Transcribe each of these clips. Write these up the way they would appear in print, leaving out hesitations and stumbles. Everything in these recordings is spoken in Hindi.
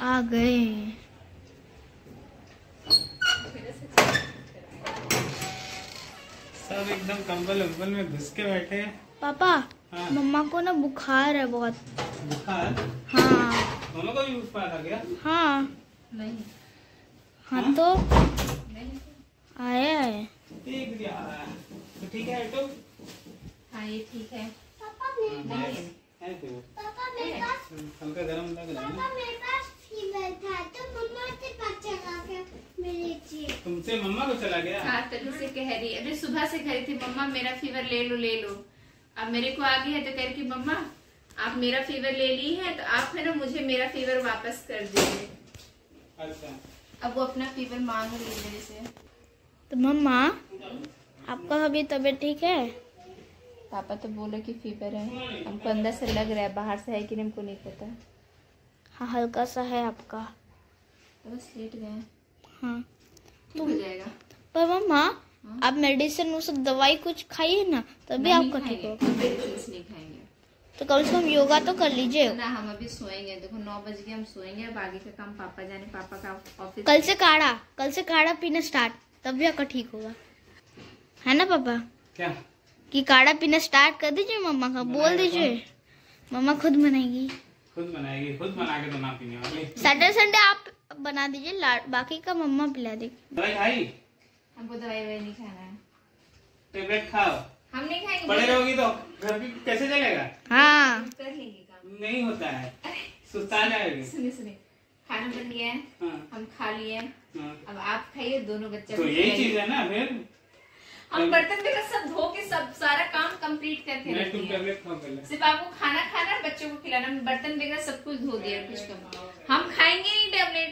आ गए। सब एकदम कंबल उम्बल में घुस के बैठे हैं। पापा, हाँ। मम्मा को ना बुखार है बहुत। बुखार? हाँ। मम्मा को भी बुखार आ गया? हाँ नहीं। हाँ तो आया है। ठीक यार, तो ठीक है तो। हाँ ये ठीक है। पापा हल्का गरम लग रहा है। मेरे पास फीवर था तो मम्मा से पता लगा मेरे जी। तुमसे मम्मा को चला गया? हाँ तभी से कह रही है, अभी सुबह से कह रही थी मम्मा मेरा फीवर ले लो। अब मेरे को आ गया तो कह रही मम्मा आप मेरा फीवर ले ली है तो आप है ना मुझे मेरा फीवर वापस कर दीजिए। अच्छा। अब वो अपना फीवर मांग रही है मेरे से। तो मम्मा, आपका अभी तबीयत ठीक है? पापा तो बोले कि फीवर है, हमको अंदर से लग रहा है, बाहर से है कि नहीं हमको नहीं पता। हाँ हल्का सा है आपका। तो बस लेट गए। हाँ ठीक हो जाएगा। पर मम्मा, आप मेडिसिन वो सब दवाई कुछ खाइए ना, तभी आपका ठीक होगा। मेडिसिन नहीं खाएंगे तो कम से कम योगा तो कर लीजिए। ना, हम अभी सोएंगे। देखो 9 बज गए, हम सोएंगे। अब आगे का काम पापा जाने, पापा का ऑफिस। कल से काढ़ा पीना स्टार्ट, तभी आपका ठीक होगा, है ना पापा? क्या? कि काढ़ा पीना स्टार्ट कर दीजिए मम्मा का, बोल दीजिए। मम्मा खुद बनाएगी। खुद बनाएगी? खुद बना के तो ना पीने वाली। सैटरडे संडे आप बना दीजिए, बाकी का मम्मा पिला देगी। दवाई खाई? हमको दवाई नहीं खाना है। टेबलेट खाओ। हम नहीं खाएंगे। पड़े रहोगी तो घर भी कैसे चलेगा? हाँ कर लेंगे काम। नहीं होता है, सुस्ता जाएगी। सुनिए खाना बन गया है। हाँ। हम खा लिए। हाँ। अब आप खाइए, दोनों बच्चे। तो यही चीज है ना फिर। हम बर्तन भी सब धो के सब सारा काम कंप्लीट करके मैं रखते तुम हैं। टेबलेट खाओ पहले। सिर्फ आपको खाना खाना, बच्चों को खिलाना, बर्तन वगैरह सब कुछ धो दिया कुछ कम। हम खाएंगे नहीं टेबलेट,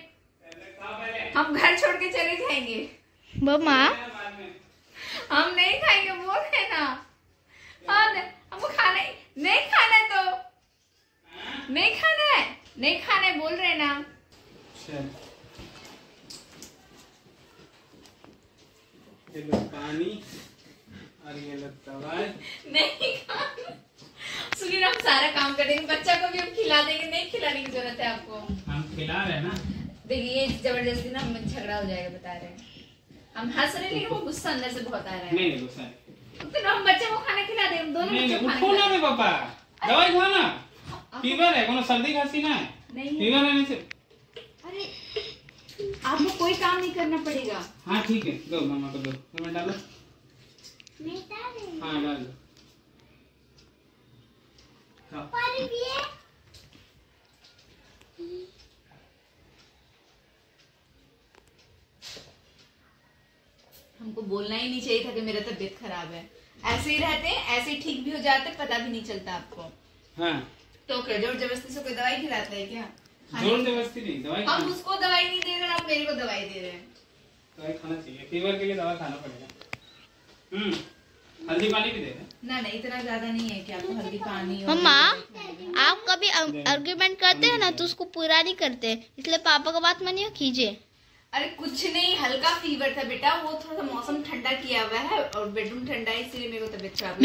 हम घर छोड़ के चले जाएंगे। मम्मा, हम नहीं खाएंगे, बोल रहे ना। हाँ हमको खाना नहीं खाना है, तो नहीं खाना है बोल रहे ना। ये लो पानी और ये लो दवाई। नहीं खाना। सुनिए हम सारा काम करेंगे, बच्चा को भी हम खिला देंगे। नहीं खिलाने की जरूरत है आपको। हम खिला रहे हैं ना। देखिए जबरदस्ती ना हम झगड़ा हो जाएगा, बता रहे हैं। हम हंस रहे लेकिन वो गुस्सा अंदर से बहुत आ रहा है। नहीं गुस्सा तो हम बच्चे को खाना खिला दे, हम दोनों नहीं। बच्चों को उठो ना रे पापा, दवाई खाओ ना। फीवर है, कोनो सर्दी खांसी ना है। नहीं फीवर है से। अरे आपको कोई काम नहीं करना पड़ेगा। हाँ ठीक है, दो मामा को दो। मैं डालो। मैं डाल हाँ डाल दो। खाओ। पानी पिए। हमको बोलना ही नहीं चाहिए था कि मेरा तबीयत खराब है। ऐसे ही रहते, ऐसे ही ठीक भी हो जाते, पता भी नहीं चलता आपको। हाँ। तो क्या जोर जबरदस्ती से कोई दवाई खिलाता है क्या? जोर जबरदस्ती नहीं, दवाई हम खाना। उसको दवाई नहीं दे रहे, आप मेरे को दवाई दे रहे हैं। दवाई खाना चाहिए, फीवर के लिए दवा खाना पड़ेगा। हल्दी पानी भी दे रहे। ना इतना ज्यादा नहीं है कि आपको हल्दी पानी। मम्मा, आप कभी आर्ग्यूमेंट करते हैं ना तो उसको पूरा नहीं करते, इसलिए पापा का बात मानिए, कीजिए। अरे कुछ नहीं, हल्का फीवर था बेटा, वो थोड़ा सा मौसम ठंडा किया हुआ है और बेडरूम ठंडा है, इसलिए मेरे को तबीयत खराब।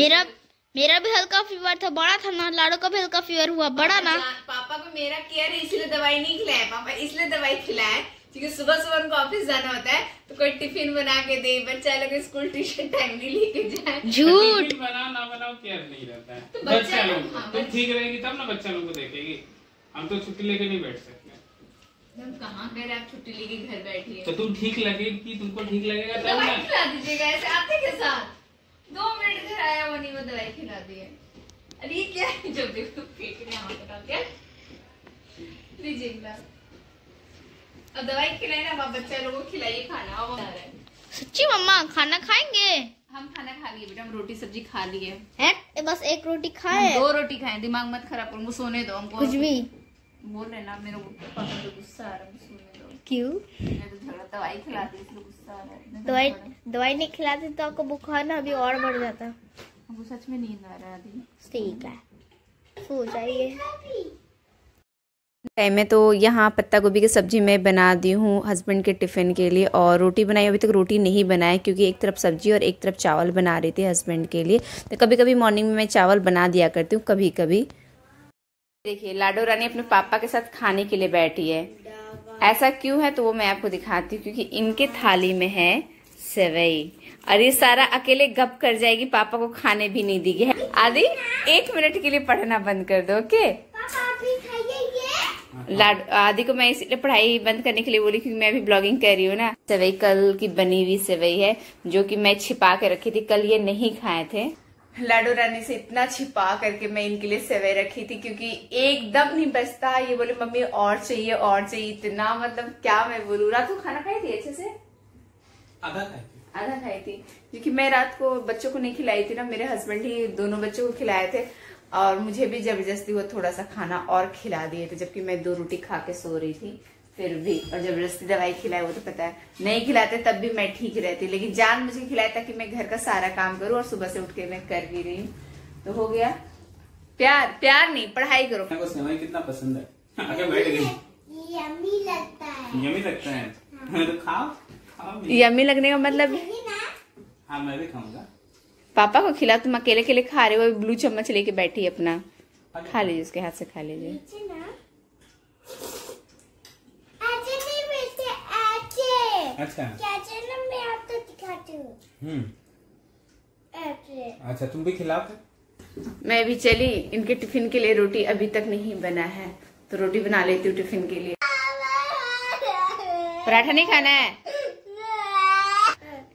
मेरा भी हल्का फीवर था, बड़ा था ना। लाडो का भी हल्का फीवर हुआ, बड़ा ना। पापा को मेरा केयर है, इसलिए दवाई नहीं खिलाया। पापा इसलिए दवाई खिलाए क्योंकि सुबह सुबह उनको ऑफिस जाना होता है, तो कोई टिफिन बना के दे, बच्चा लोग स्कूल ट्यूशन टाइमली लेके जाए। झूठ। टिफिन बनाओ ना बनाओ केयर नहीं रहता है। तो बच्चा लोग हाँ, तुम ठीक रहेगी तब ना बच्चा लोग को देखेगी। हम तो छुट्टी लेके नहीं बैठ सकते। हम कहाँ कह रहे आप छुट्टी लेके घर बैठिए। तो तुम ठीक लगेगी, तुमको ठीक लगेगा तब दवाई ना। खिला दीजिएगा, ऐसे आते के साथ 2 मिनट घर आया वो नहीं, वो दवाई खिला दिए। अरे ये क्या है जो देखो पेट में हाथ डाल दिया। लीजिए गिलास। अब दवाई खिलाए ना, आप बच्चा लोगों को खिलाइए खाना। अब बता रहे हैं सच्ची मम्मा, खाना खाएंगे? हम खाना खा लिए बेटा, हम रोटी सब्जी खा लिए। बस एक रोटी खाए? 2 रोटी खाए, दिमाग मत खराब करो, सोने दो हमको। कुछ भी बोल रहे ना, मेरे को पापा को गुस्सा आ रहा है, सोने दो। क्यों? मैं तो झगड़ा, दवाई खिला दी इसलिए गुस्सा आ रहा है। दवाई नहीं खिलाते तो आपको बुखार ना अभी और बढ़ जाता। हमको सच में नींद आ रहा है अभी। ठीक है, सो जाइए। टाइम में तो यहाँ पत्ता गोभी की सब्ज़ी मैं बना दी हूँ हस्बैंड के टिफ़िन के लिए, और रोटी बनाई। अभी तक रोटी नहीं बनाई क्योंकि एक तरफ सब्ज़ी और एक तरफ चावल बना रही थी हस्बैंड के लिए। तो कभी कभी मॉर्निंग में मैं चावल बना दिया करती हूँ, कभी कभी। देखिए लाडो रानी अपने पापा के साथ खाने के लिए बैठी है। ऐसा क्यों है तो वो मैं आपको दिखाती हूँ, क्योंकि इनके थाली में है सेवई और ये सारा अकेले गप कर जाएगी, पापा को खाने भी नहीं देगी। आदि 1 मिनट के लिए पढ़ना बंद कर दो, ओके? आदि को मैं इसलिए पढ़ाई बंद करने के लिए बोली क्योंकि मैं अभी ब्लॉगिंग कर रही हूँ ना। सेवई कल की बनी हुई सेवई है जो कि मैं छिपा के रखी थी, कल ये नहीं खाए थे। लाडो रानी से इतना छिपा करके मैं इनके लिए सेवई रखी थी क्योंकि एकदम नहीं बचता। ये बोले मम्मी और चाहिए और चाहिए, इतना मतलब क्या मैं बोलूँ। रात को खाना खाई थी अच्छे से? आधा खाई थी क्योंकि मैं रात को बच्चों को नहीं खिलाई थी ना, मेरे हस्बैंड ही दोनों बच्चों को खिलाए थे और मुझे भी जबरदस्ती वो थोड़ा सा खाना और खिला दिए थे, जबकि मैं 2 रोटी खा के सो रही थी फिर भी। और जबरदस्ती दवाई खिलाए वो तो पता है, नहीं खिलाते तब भी मैं ठीक रहती, लेकिन जान मुझे खिलाया ताकि मैं घर का सारा काम करूँ और सुबह से उठ के मैं कर भी रही हूँ। तो हो गया प्यार। प्यार नहीं, पढ़ाई करो। सेवई कितना पसंद है, आगे बैठ गई। यम्मी लगता है। यम्मी लगता है तो खाओ। यम्मी लगने का मतलब? हाँ मैं भी खाऊंगा। पापा को खिला, तुम अकेले अकेले खा रहे हो। ब्लू चम्मच लेके बैठी है अपना, खा लीजिए, उसके हाथ से खा लीजिए। अच्छा मैं आपको दिखाती हूँ। अच्छा तुम भी खिलाओ फिर। मैं भी चली, इनके टिफिन के लिए रोटी अभी तक नहीं बना है तो रोटी बना लेती हूँ टिफिन के लिए। पराठा नहीं खाना है?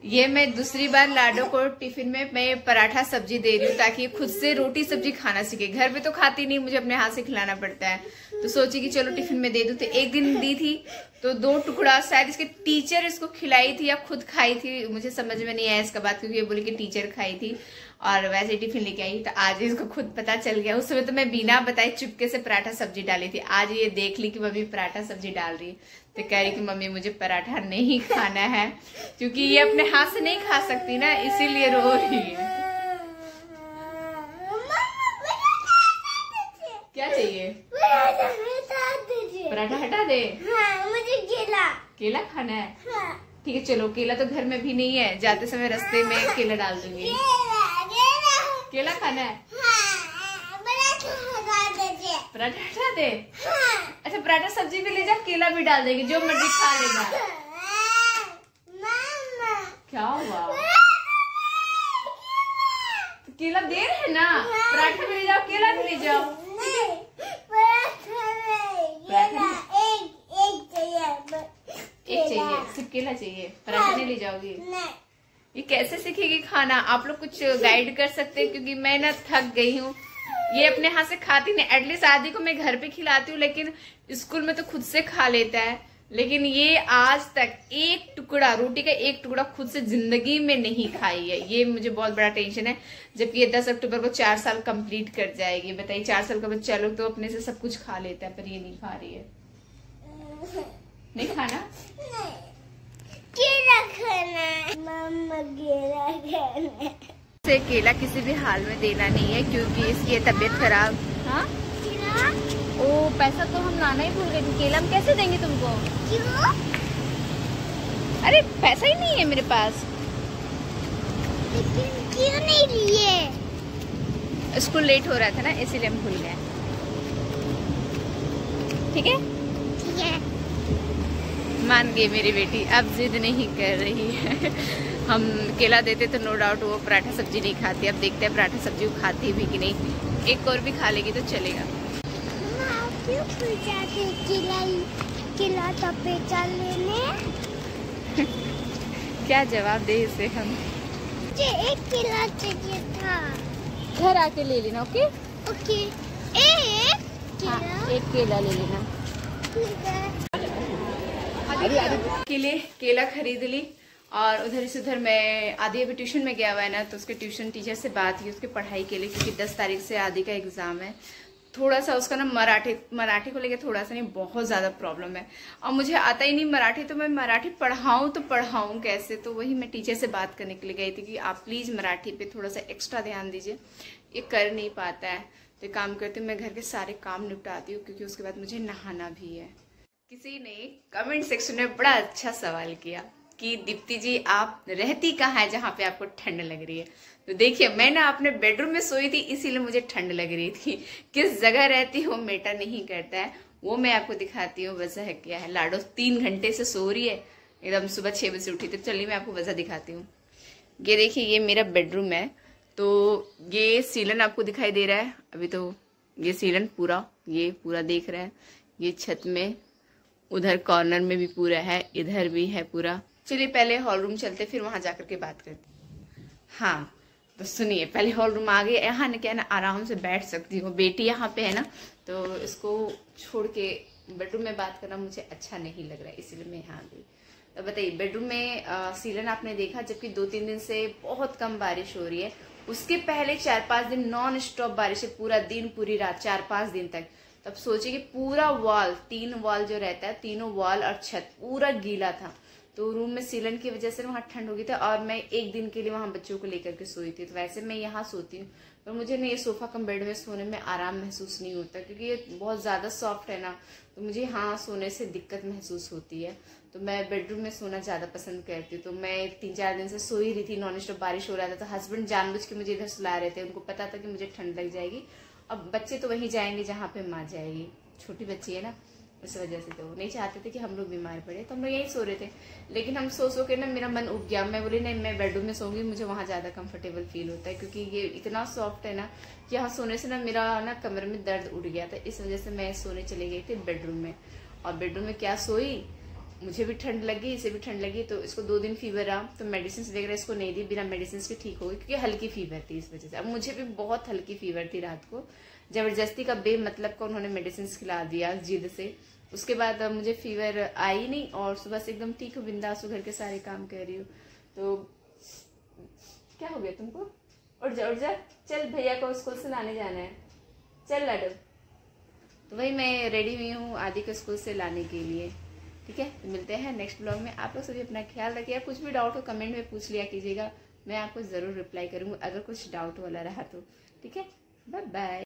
ये मैं दूसरी बार लाडो को टिफिन में मैं पराठा सब्जी दे रही हूँ ताकि खुद से रोटी सब्जी खाना सीखे। घर पे तो खाती नहीं, मुझे अपने हाथ से खिलाना पड़ता है, तो सोची कि चलो टिफिन में दे दूँ। तो एक दिन दी थी तो 2 टुकड़ा, शायद इसके टीचर इसको खिलाई थी या खुद खाई थी, मुझे समझ में नहीं आया इसका बात, क्योंकि ये बोली कि टीचर खाई थी और वैसे टिफिन लेके आई। तो आज इसको खुद पता चल गया। उस समय तो मैं बिना बताए चुपके से पराठा सब्जी डाली थी, आज ये देख ली कि मम्मी पराठा सब्जी डाल रही है तो कह रही कि मम्मी मुझे पराठा नहीं खाना है, क्योंकि ये अपने हाथ से नहीं खा सकती ना, इसीलिए रो रही है। क्या चाहिए? पराठा हटा दे। हाँ, मुझे केला खाना है? हाँ। ठीक है चलो, केला तो घर में भी नहीं है, जाते समय रास्ते में केला डाल दूंगी। केला खाना है? पराठा हटा दे। अच्छा पराठा सब्जी भी ले जा, केला भी डाल देंगे, जो मर्जी खा लेगा। क्या हुआ? केला दे रहे हैं ना, पराठा भी ले जाओ, केला भी ले जाओ। एक चाहिए, सिर्फ केला चाहिए, पराठा नहीं ले जाओगी? ये कैसे सीखेगी खाना? आप लोग कुछ गाइड कर सकते हैं, क्योंकि मैं ना थक गई हूँ। ये अपने हाथ से खाती नहीं, एटलीस्ट आदि को मैं घर पे खिलाती हूँ, लेकिन स्कूल में तो खुद से खा लेता है, लेकिन ये आज तक एक टुकड़ा रोटी का एक टुकड़ा खुद से जिंदगी में नहीं खाई है। ये मुझे बहुत बड़ा टेंशन है, जबकि ये 10 अक्टूबर को 4 साल कंप्लीट कर जाएगी। बताइए 4 साल का बच्चा लोग तो अपने से सब कुछ खा लेता है, पर ये नहीं खा रही है। नहीं खाना? केला खाना मम्मा, केला खाना। से केला किसी भी हाल में देना नहीं है क्योंकि इसकी तबीयत खराब। हाँ ओ पैसा तो हम लाना ही भूल गए थे, केला हम कैसे देंगे तुमको? क्यों? अरे पैसा ही नहीं है मेरे पास। लेकिन क्यों नहीं लिए? स्कूल लेट हो रहा था ना, इसीलिए हम भूल गए। ठीक है ठीक है, मान गई मेरी बेटी, अब जिद नहीं कर रही है। हम केला देते तो नो डाउट वो पराठा सब्जी नहीं खाती, अब देखते हैं पराठा सब्जी वो खाती भी कि नहीं। एक और भी खा लेगी तो चलेगा। क्यों जाते केला तपेचा लेने? क्या जवाब दे इसे हम? मुझे एक केला चाहिए था। घर आके ले लेना। ओके ओके, एक केला। हाँ, एक केला ले लेना। ठीक है। के लिए केला खरीद ली और उधर से उधर मैं आदि अभी ट्यूशन में गया हुआ है ना, तो उसके ट्यूशन टीचर से बात की उसके पढ़ाई के लिए, क्योंकि 10 तारीख से आदि का एग्जाम है। थोड़ा सा उसका ना मराठी को लेके थोड़ा सा नहीं बहुत ज़्यादा प्रॉब्लम है, और मुझे आता ही नहीं मराठी, तो मैं मराठी पढ़ाऊँ तो पढ़ाऊँ कैसे? तो वही मैं टीचर से बात करने के लिए गई थी कि आप प्लीज़ मराठी पे थोड़ा सा एक्स्ट्रा ध्यान दीजिए, ये कर नहीं पाता है। तो काम करती हूँ, मैं घर के सारे काम निपटाती हूँ, क्योंकि उसके बाद मुझे नहाना भी है। किसी ने कमेंट सेक्शन में बड़ा अच्छा सवाल किया कि दीप्ति जी आप रहती कहाँ है जहाँ पे आपको ठंड लग रही है? तो देखिए मैं ना अपने बेडरूम में सोई थी, इसीलिए मुझे ठंड लग रही थी। किस जगह रहती हूँ मैटर नहीं करता है, वो मैं आपको दिखाती हूँ वजह है क्या है। लाडो 3 घंटे से सो रही है, एकदम सुबह 6 बजे उठी। तो चलिए मैं आपको वजह दिखाती हूँ। ये देखिए, ये मेरा बेडरूम है। तो ये सीलन आपको दिखाई दे रहा है अभी, तो ये सीलन पूरा, ये पूरा देख रहा है। ये छत में, उधर कॉर्नर में भी पूरा है, इधर भी है पूरा। चलिए पहले हॉल रूम चलते, फिर वहां जाकर के बात करते। हाँ तो सुनिए, पहले हॉल रूम आ गए। यहाँ ना क्या ना आराम से बैठ सकती हूँ, बेटी यहाँ पे है ना, तो इसको छोड़ के बेडरूम में बात करना मुझे अच्छा नहीं लग रहा है, इसलिए मैं यहाँ आ गई। तो बताइए, बेडरूम में सीलन आपने देखा, जबकि 2-3 दिन से बहुत कम बारिश हो रही है। उसके पहले 4-5 दिन नॉन स्टॉप बारिश है, पूरा दिन पूरी रात 4-5 दिन तक। तब सोचिए कि पूरा वॉल, 3 वॉल जो रहता है, तीनों वॉल और छत पूरा गीला था। तो रूम में सीलन की वजह से वहां ठंड हो गई थी, और मैं एक दिन के लिए वहां बच्चों को लेकर के सोई थी। तो वैसे मैं यहाँ सोती हूँ, पर मुझे ना ये सोफा कम बेड में सोने में आराम महसूस नहीं होता, क्योंकि ये बहुत ज्यादा सॉफ्ट है ना, तो मुझे यहाँ सोने से दिक्कत महसूस होती है। तो मैं बेडरूम में सोना ज्यादा पसंद करती हूँ। तो मैं 3-4 दिन से सो ही रही थी, नॉन स्टॉप बारिश हो रहा था। तो हस्बैंड जानबूझ के मुझे इधर सुला रहे थे, उनको पता था कि मुझे ठंड लग जाएगी। अब बच्चे तो वहीं जाएंगे जहाँ पे माँ जाएगी, छोटी बच्ची है ना, इस वजह से तो नहीं चाहते थे कि हम लोग बीमार पड़े, तो हम लोग यहीं सो रहे थे। लेकिन हम सो के ना मेरा मन उब गया। मैं बोली नहीं, मैं बेडरूम में सोऊंगी, मुझे वहां ज्यादा कंफर्टेबल फील होता है, क्योंकि ये इतना सॉफ्ट है ना कि यहाँ सोने से ना मेरा ना कमर में दर्द उठ गया था। इस वजह से मैं सोने चली गई थी बेडरूम में। और बेडरूम में क्या सोई, मुझे भी ठंड लगी, इसे भी ठंड लगी। तो इसको 2 दिन फीवर रहा, तो मेडिसिन वगैरह इसको नहीं दी, बिना मेडिसिन के ठीक हो गई, क्योंकि हल्की फीवर थी इस वजह से। अब मुझे भी बहुत हल्की फीवर थी रात को, जबरदस्ती का बेमतलब का उन्होंने मेडिसिन खिला दिया जिद से। उसके बाद मुझे फीवर आई नहीं, और सुबह से एकदम ठीक हूँ, बिंदास हूँ, घर के सारे काम कर रही हूँ। तो क्या हो गया तुमको? उठ जा उठ जा, चल भैया को स्कूल से लाने जाना है, चल लाडो। तो वही मैं रेडी हुई हूँ आदि को स्कूल से लाने के लिए। ठीक है, तो मिलते हैं नेक्स्ट ब्लॉग में। आप लोग सभी अपना ख्याल रखिए। कुछ भी डाउट हो कमेंट में पूछ लिया कीजिएगा, मैं आपको जरूर रिप्लाई करूँगी अगर कुछ डाउट वाला रहा तो। ठीक है, बाय बाय।